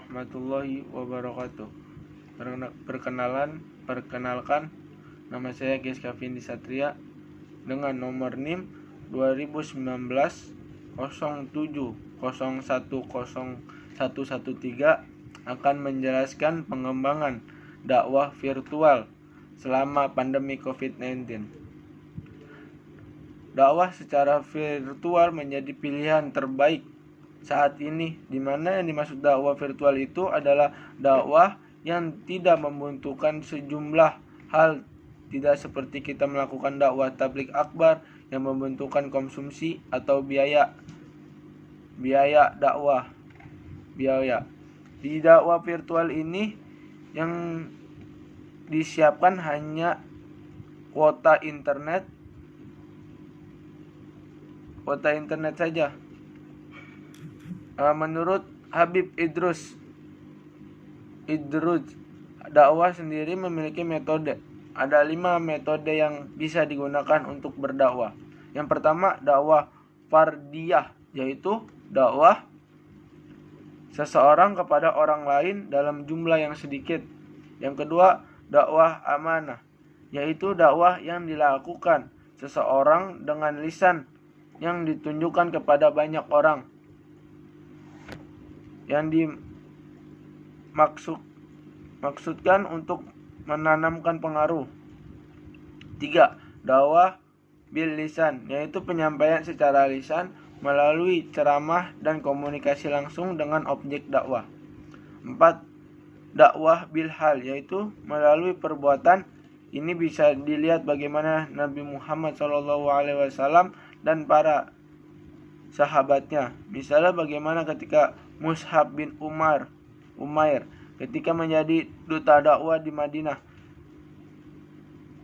warahmatullahi wabarakatuh. Perkenalkan, nama saya Geska Vindi Satria dengan nomor NIM 2019 07010113 akan menjelaskan pengembangan dakwah virtual selama pandemi COVID-19. Dakwah secara virtual menjadi pilihan terbaik saat ini, di mana yang dimaksud dakwah virtual itu adalah dakwah yang tidak membutuhkan sejumlah hal, tidak seperti kita melakukan dakwah tabligh akbar yang membutuhkan konsumsi atau biaya dakwah. Di dakwah virtual ini yang disiapkan hanya kuota internet saja. Menurut Habib Idrus, dakwah sendiri memiliki metode. Ada 5 metode yang bisa digunakan untuk berdakwah. Yang pertama, dakwah fardiyah, yaitu dakwah seseorang kepada orang lain dalam jumlah yang sedikit. Yang kedua, dakwah amanah, yaitu dakwah yang dilakukan seseorang dengan lisan yang ditunjukkan kepada banyak orang, yang dimaksudkan untuk menanamkan pengaruh. 3. Dakwah bil lisan, yaitu penyampaian secara lisan melalui ceramah dan komunikasi langsung dengan objek dakwah. 4. Dakwah bil hal, yaitu melalui perbuatan. Ini bisa dilihat bagaimana Nabi Muhammad SAW dan para sahabatnya. Misalnya bagaimana ketika Mus'ab bin Umair ketika menjadi duta dakwah di Madinah.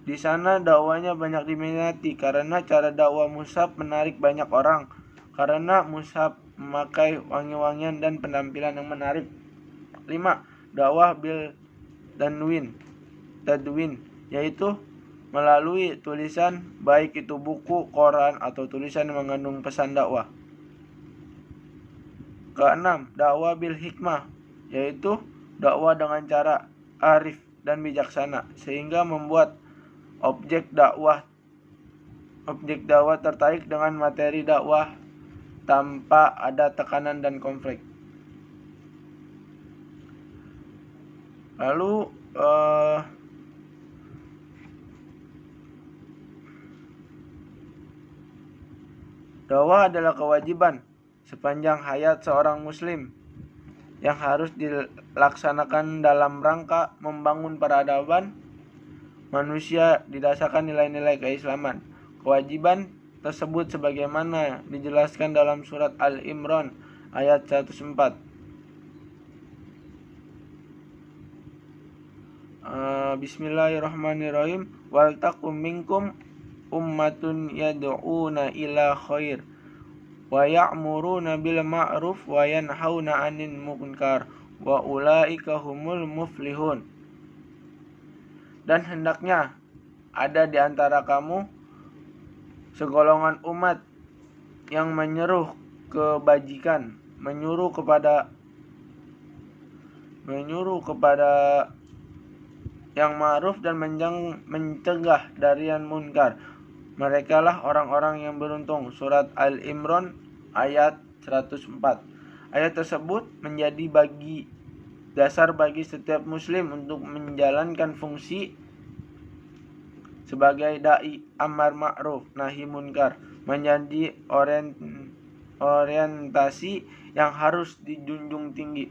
Di sana dakwanya banyak diminati karena cara dakwah Mus'ab menarik banyak orang, karena Mus'ab memakai wangi-wangian dan penampilan yang menarik. 5. Dakwah bil tadwin, yaitu melalui tulisan, baik itu buku, koran, atau tulisan yang mengandung pesan dakwah. Keenam, dakwah bil hikmah, yaitu dakwah dengan cara arif dan bijaksana, sehingga membuat objek dakwah tertarik dengan materi dakwah tanpa ada tekanan dan konflik. Lalu dakwah adalah kewajiban sepanjang hayat seorang muslim yang harus dilaksanakan dalam rangka membangun peradaban manusia didasarkan nilai-nilai keislaman. Kewajiban tersebut sebagaimana dijelaskan dalam surat Al-Imran ayat 104. Bismillahirrahmanirrahim. Wal takum minkum ummatun yad'una ila khair wa ya'muruna bil ma'ruf wa yanhauna 'anil munkar wa ulaika humul muflihun. Dan hendaknya ada di antara kamu segolongan umat yang menyeru kebajikan, menyuruh kepada yang ma'ruf dan mencegah dari yang munkar. Merekalah orang-orang yang beruntung. Surat Al-Imran ayat 104. Ayat tersebut menjadi dasar bagi setiap muslim untuk menjalankan fungsi sebagai dai amar ma'ruf nahi munkar, menjadi orientasi yang harus dijunjung tinggi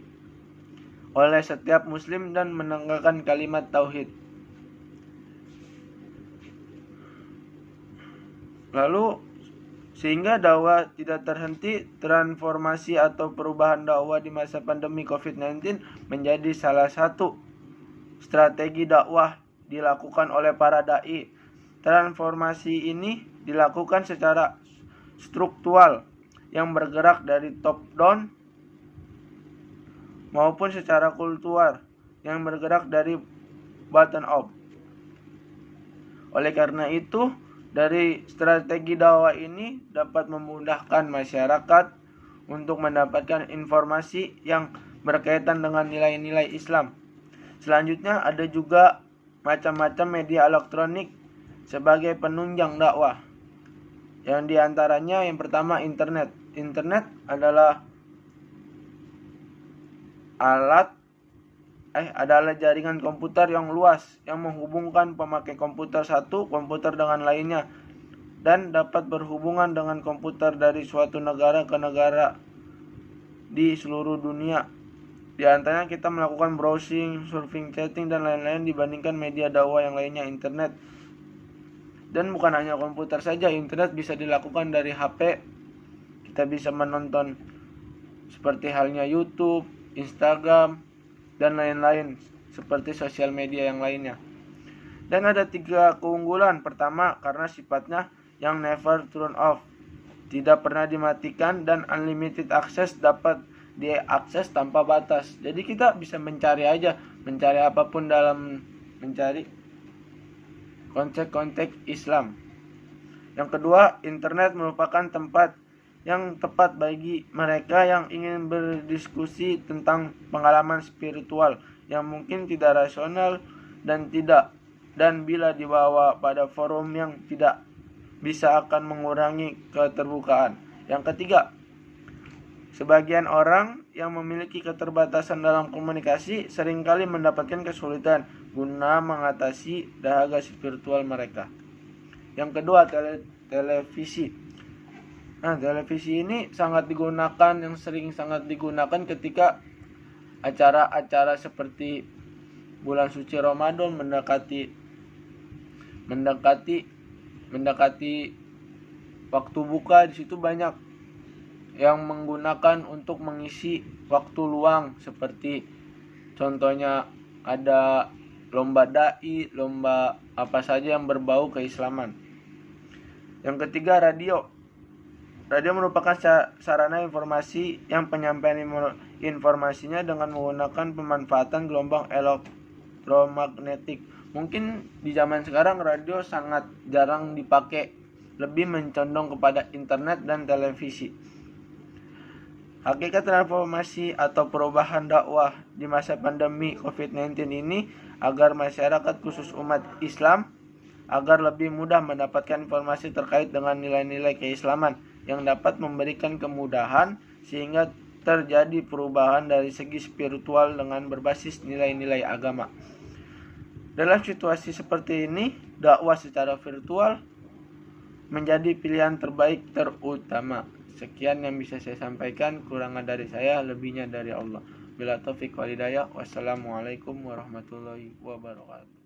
oleh setiap muslim dan menegakkan kalimat tauhid. Lalu sehingga dakwah tidak terhenti, transformasi atau perubahan dakwah di masa pandemi COVID-19 menjadi salah satu strategi dakwah dilakukan oleh para dai. Transformasi ini dilakukan secara struktural yang bergerak dari top down maupun secara kultural yang bergerak dari bottom up. Oleh karena itu, dari strategi dakwah ini dapat memudahkan masyarakat untuk mendapatkan informasi yang berkaitan dengan nilai-nilai Islam. Selanjutnya ada juga macam-macam media elektronik sebagai penunjang dakwah. Yang diantaranya yang pertama internet. Internet adalah adalah jaringan komputer yang luas yang menghubungkan pemakai komputer satu komputer dengan lainnya dan dapat berhubungan dengan komputer dari suatu negara ke negara di seluruh dunia. Di antaranya kita melakukan browsing, surfing, chatting, dan lain-lain dibandingkan media dakwah yang lainnya internet. Dan bukan hanya komputer saja, internet bisa dilakukan dari HP. Kita bisa menonton seperti halnya YouTube, Instagram, dan lain-lain seperti sosial media yang lainnya. Dan ada 3 keunggulan. Pertama, karena sifatnya yang never turn off, tidak pernah dimatikan, dan unlimited access, dapat diakses tanpa batas. Jadi kita bisa mencari apapun dalam mencari konteks Islam. Yang kedua, internet merupakan tempat yang tepat bagi mereka yang ingin berdiskusi tentang pengalaman spiritual yang mungkin tidak rasional dan bila dibawa pada forum yang tidak bisa akan mengurangi keterbukaan. Yang ketiga, sebagian orang yang memiliki keterbatasan dalam komunikasi seringkali mendapatkan kesulitan guna mengatasi dahaga spiritual mereka. Yang kedua, televisi. Nah, televisi ini sering sangat digunakan ketika acara-acara seperti bulan suci Ramadan mendekati waktu buka. Di situ banyak yang menggunakan untuk mengisi waktu luang, seperti contohnya ada lomba dai, lomba apa saja yang berbau keislaman. Yang ketiga, radio. Radio merupakan sarana informasi yang penyampaian informasinya dengan menggunakan pemanfaatan gelombang elektromagnetik. Mungkin di zaman sekarang radio sangat jarang dipakai, lebih mencondong kepada internet dan televisi. Hakikat transformasi atau perubahan dakwah di masa pandemi COVID-19 ini agar masyarakat khusus umat Islam agar lebih mudah mendapatkan informasi terkait dengan nilai-nilai keislaman yang dapat memberikan kemudahan sehingga terjadi perubahan dari segi spiritual dengan berbasis nilai-nilai agama. Dalam situasi seperti ini, dakwah secara virtual menjadi pilihan terbaik terutama. Sekian yang bisa saya sampaikan, kurangan dari saya, lebihnya dari Allah. Bila taufik wal hidayah. Wassalamualaikum warahmatullahi wabarakatuh.